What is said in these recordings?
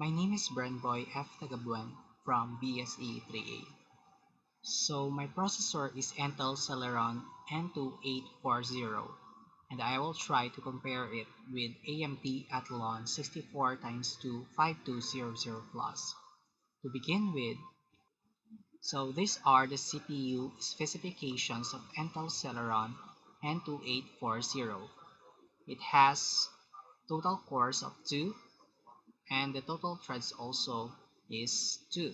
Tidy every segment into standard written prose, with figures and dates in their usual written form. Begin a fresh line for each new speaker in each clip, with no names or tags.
My name is Brandboy F. Tagabuan from BSE 3A. So my processor is Intel Celeron N2840 and I will try to compare it with AMD Athlon 64x25200 Plus. To begin with, so these are the CPU specifications of Intel Celeron N2840. It has total cores of 2 and the total threads also is 2.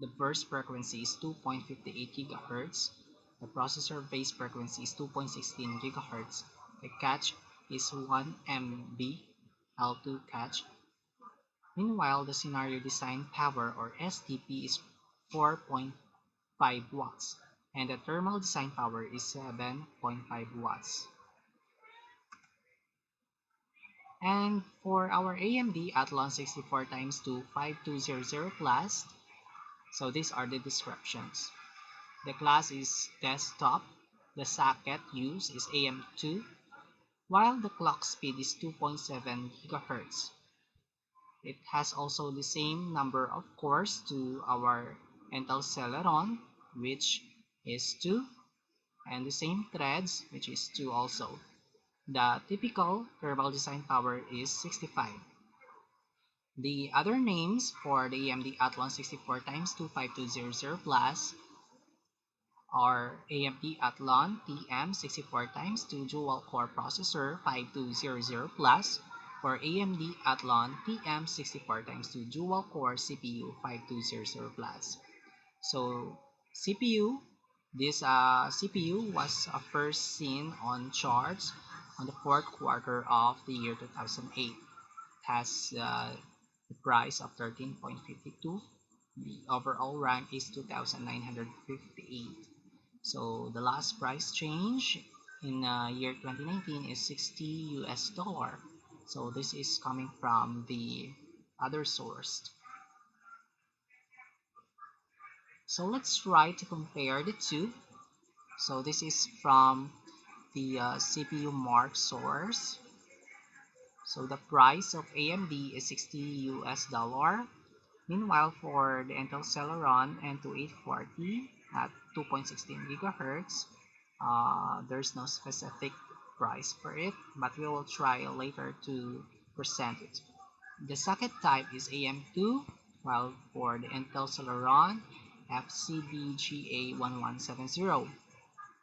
The burst frequency is 2.58 GHz. The processor base frequency is 2.16 GHz. The cache is 1 MB L2 cache. Meanwhile, the scenario design power or SDP is 4.5 watts and the thermal design power is 7.5 watts. And for our AMD Athlon 64x25200 Plus, so these are the descriptions. The class is desktop, the socket used is AM2, while the clock speed is 2.7 GHz. It has also the same number of cores to our Intel Celeron, which is 2, and the same threads, which is 2 also. The typical thermal design power is 65. The other names for the AMD Athlon 64x25200 Plus are AMD Athlon TM64x2 dual-core processor 5200 Plus or AMD Athlon TM64x2 dual-core CPU 5200 Plus. So this CPU was first seen on charts on the fourth quarter of the year 2008. It has the price of 13.52. The overall rank is 2,958. So the last price change in year 2019 is 60 US dollar. So this is coming from the other source. So let's try to compare the two. So this is from the CPU Mark source. So the price of AMD is 60 US dollar. Meanwhile, for the Intel Celeron N2840 at 2.16 GHz, there's no specific price for it, but we will try later to present it. The socket type is AM2, while for the Intel Celeron, FCBGA1170.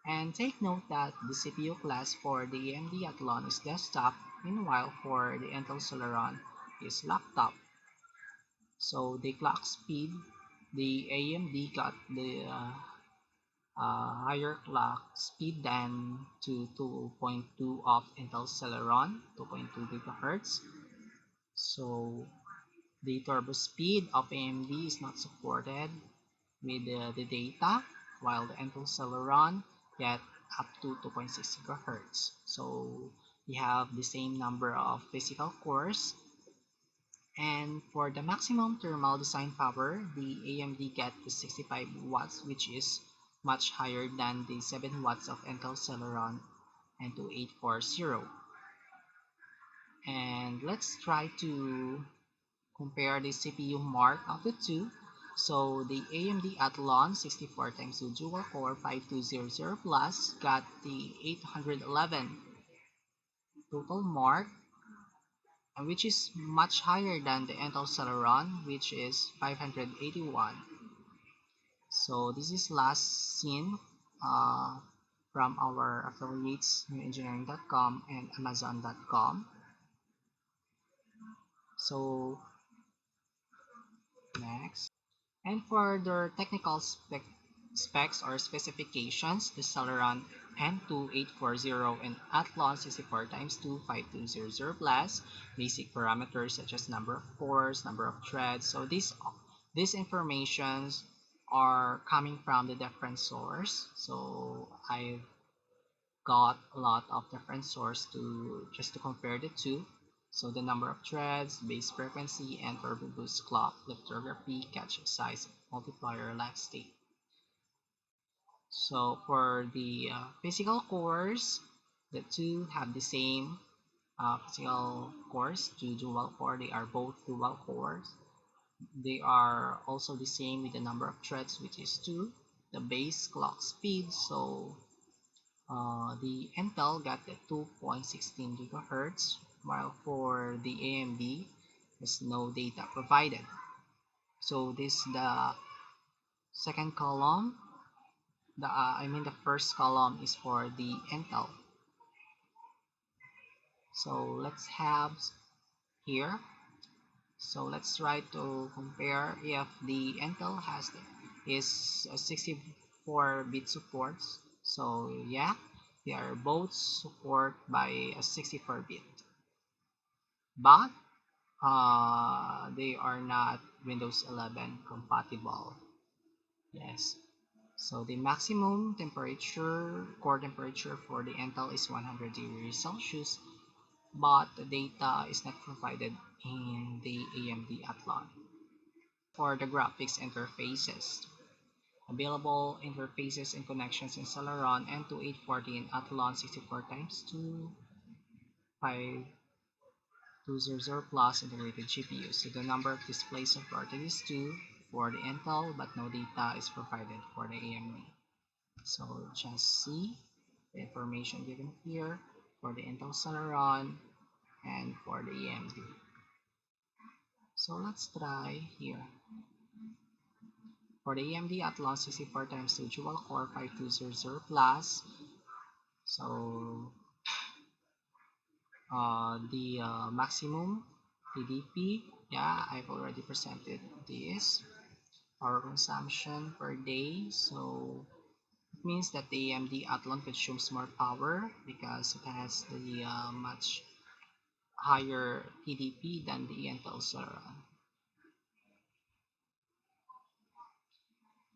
And take note that the CPU class for the AMD Athlon is desktop, meanwhile for the Intel Celeron is laptop. So the clock speed, the AMD got the higher clock speed than to 2.2 of Intel Celeron, 2.2 GHz. So the turbo speed of AMD is not supported with the data, while the Intel Celeron get up to 2.6 GHz. So we have the same number of physical cores. And for the maximum thermal design power, the AMD get the 65 watts, which is much higher than the 7 watts of Intel Celeron N2840. And let's try to compare the CPU mark of the two. So the AMD Athlon 64x2 dual core 5200 Plus got the 811 total mark, which is much higher than the Intel Celeron, which is 581. So this is last seen from our affiliates newengineering.com and amazon.com. So next, and for their technical specs or specifications, the Celeron N2840 and Athlon 64x2 5200 Plus, basic parameters such as number of cores, number of threads. So these informations are coming from the different source. So I've got a lot of different source to just to compare the two. So the number of threads, base frequency, and turbo boost clock, lithography, cache size, multiplier, life state. So for the physical cores, the two have the same physical cores to dual core. They are both dual cores. They are also the same with the number of threads, which is 2. The base clock speed, so the Intel got the 2.16 gigahertz, while for the AMD, there's no data provided. So this the second column. The first column is for the Intel. So let's have here. So let's try to compare if the Intel is a 64-bit support. So yeah, they are both support by a 64-bit, but they are not Windows 11 compatible. Yes. So the maximum core temperature for the Intel is 100 degrees Celsius, but the data is not provided in the AMD Athlon. For the graphics interfaces, available interfaces and connections in Celeron N2840 and Athlon 64 times 2 5200 plus integrated GPU. So the number of displays supported is 2 for the Intel, but no data is provided for the AMD. So just see the information given here for the Intel Celeron and for the AMD. So let's try here. For the AMD Athlon 64 times 2 dual core 5200 plus. So the maximum TDP, yeah, I've already presented this. Power consumption per day, so it means that the AMD Athlon consumes more power because it has the much higher TDP than the Intel Celeron.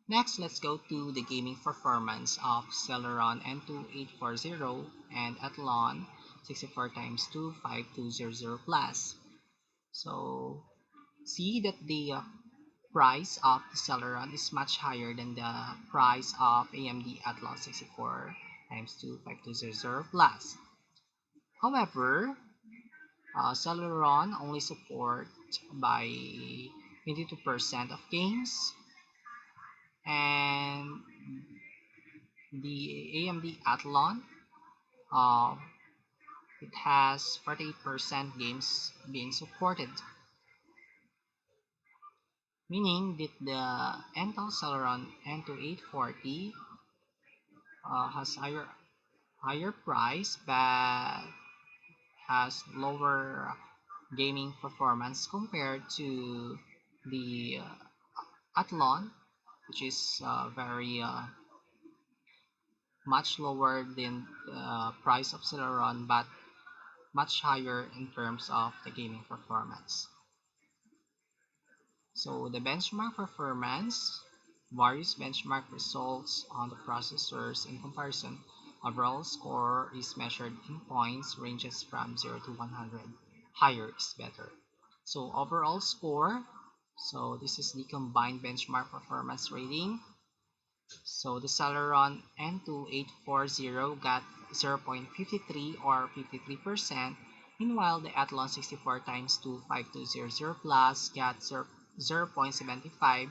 Next, let's go to the gaming performance of Celeron N2840 and Athlon 64 times 2 5200 plus. So see that the price of the Celeron is much higher than the price of AMD Athlon 64 times 2 5200 plus. However, Celeron only support by 22% of games, and the AMD Athlon, uh, it has 48% games being supported, meaning that the Intel Celeron N2840 has higher price but has lower gaming performance compared to the Athlon, which is very much lower than the price of Celeron but much higher in terms of the gaming performance. So the benchmark performance, various benchmark results on the processors in comparison. Overall score is measured in points, ranges from 0 to 100. Higher is better. So overall score, so this is the combined benchmark performance rating. So the Celeron N2840 got 0.53 or 53%, meanwhile the Athlon 64 times 2 5200 plus got 0.75,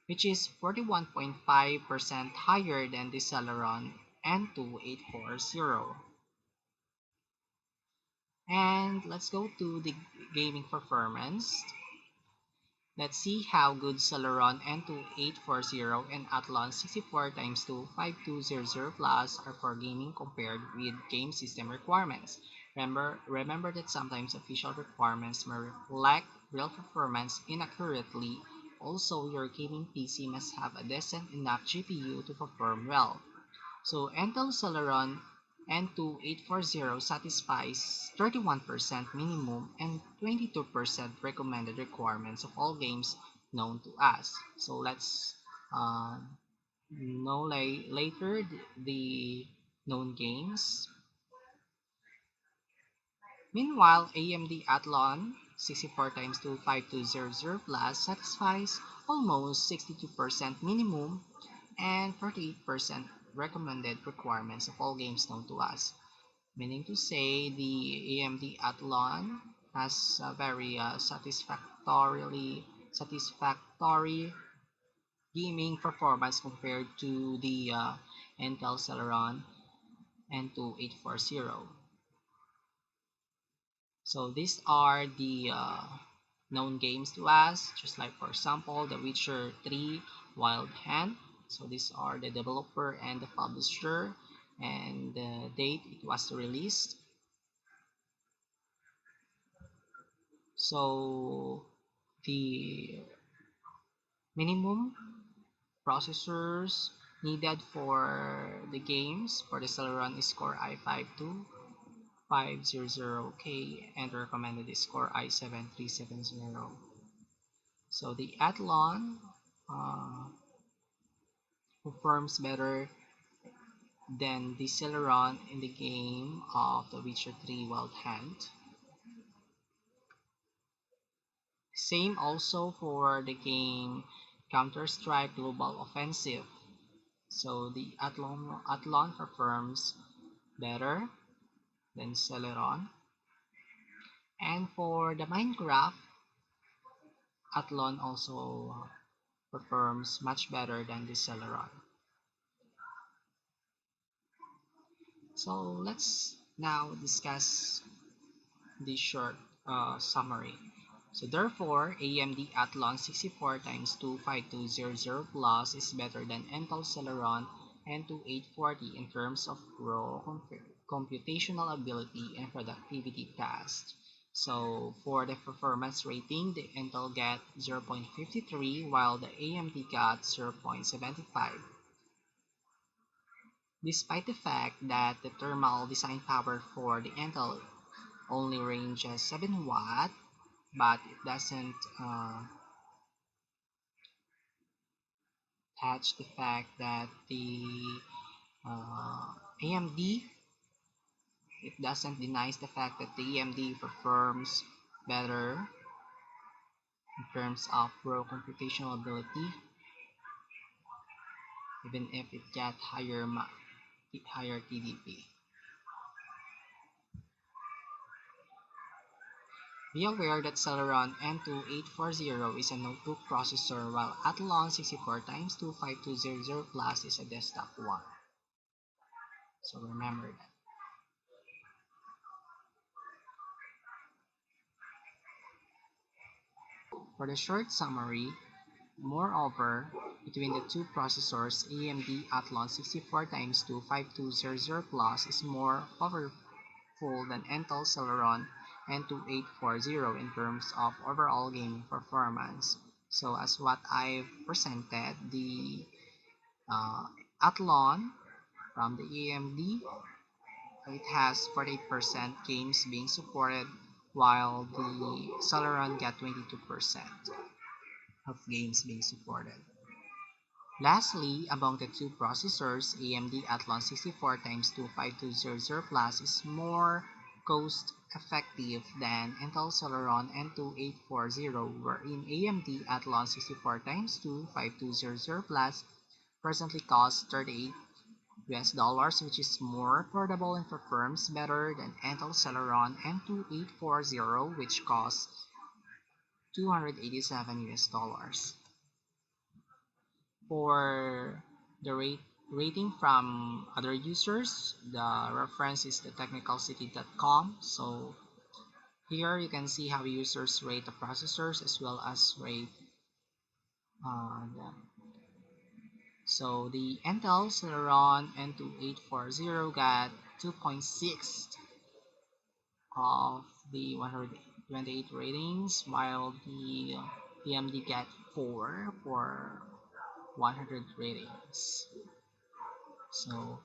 which is 41.5% higher than the Celeron N2840. And let's go to the gaming performance. Let's see how good Celeron N2840 and Athlon 64 times 2 5200 plus are for gaming compared with game system requirements. Remember that sometimes official requirements may reflect real performance inaccurately. Also, your gaming PC must have a decent enough GPU to perform well. So Intel Celeron N2840 satisfies 31% minimum and 22% recommended requirements of all games known to us. So let's know later the known games. Meanwhile, AMD Athlon 64 times 2 5200 plus satisfies almost 62% minimum and 48% recommended requirements of all games known to us. meaning to say the AMD Athlon has a very satisfactory gaming performance compared to the Intel Celeron N2840. So these are the known games to us, just like for example The Witcher 3 Wild Hunt. So these are the developer and the publisher and the date it was released. So the minimum processors needed for the games for the Celeron is Core i5-2500K and the recommended is Core i7-3770. So the Athlon uh, performs better than the Celeron in the game of The Witcher 3 Wild Hunt. Same also for the game Counter-Strike Global Offensive. So the Athlon performs better than Celeron. And for the Minecraft, Athlon also performs much better than the Celeron. So let's now discuss the short summary. So therefore, AMD Athlon 64 x 25200 Plus is better than Intel Celeron N2840 in terms of raw computational ability and productivity tasks. So for the performance rating, the Intel got 0.53 while the AMD got 0.75. Despite the fact that the thermal design power for the Intel only ranges 7 watt, but it doesn't touch the fact that the AMD, it doesn't deny the fact that the AMD performs better in terms of raw computational ability, even if it got higher TDP. Be aware that Celeron N2840 is a notebook processor while Athlon 64 x 25200 Plus is a desktop one. So remember that. For the short summary, moreover, between the two processors, AMD Athlon 64 x 25200 Plus is more powerful than Intel Celeron N2840 in terms of overall gaming performance. So as what I've presented, the uh, Athlon from the AMD, it has 48% games being supported, while the Celeron got 22% of games being supported. Lastly, among the two processors, AMD Athlon 64 x 25200 Plus is more cost-effective than Intel Celeron N2840, wherein AMD Athlon 64 x 25200 Plus presently costs $38, which is more affordable and performs better than Intel Celeron N2840, which costs $287. For the rating from other users, the reference is the technicalcity.com. So here you can see how users rate the processors as well as rate them. So the Intel Celeron N2840 got 2.6 of the 128 ratings, while the AMD got 4 for 100 ratings. So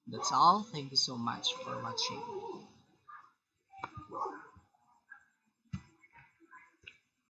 that's all. Thank you so much for watching.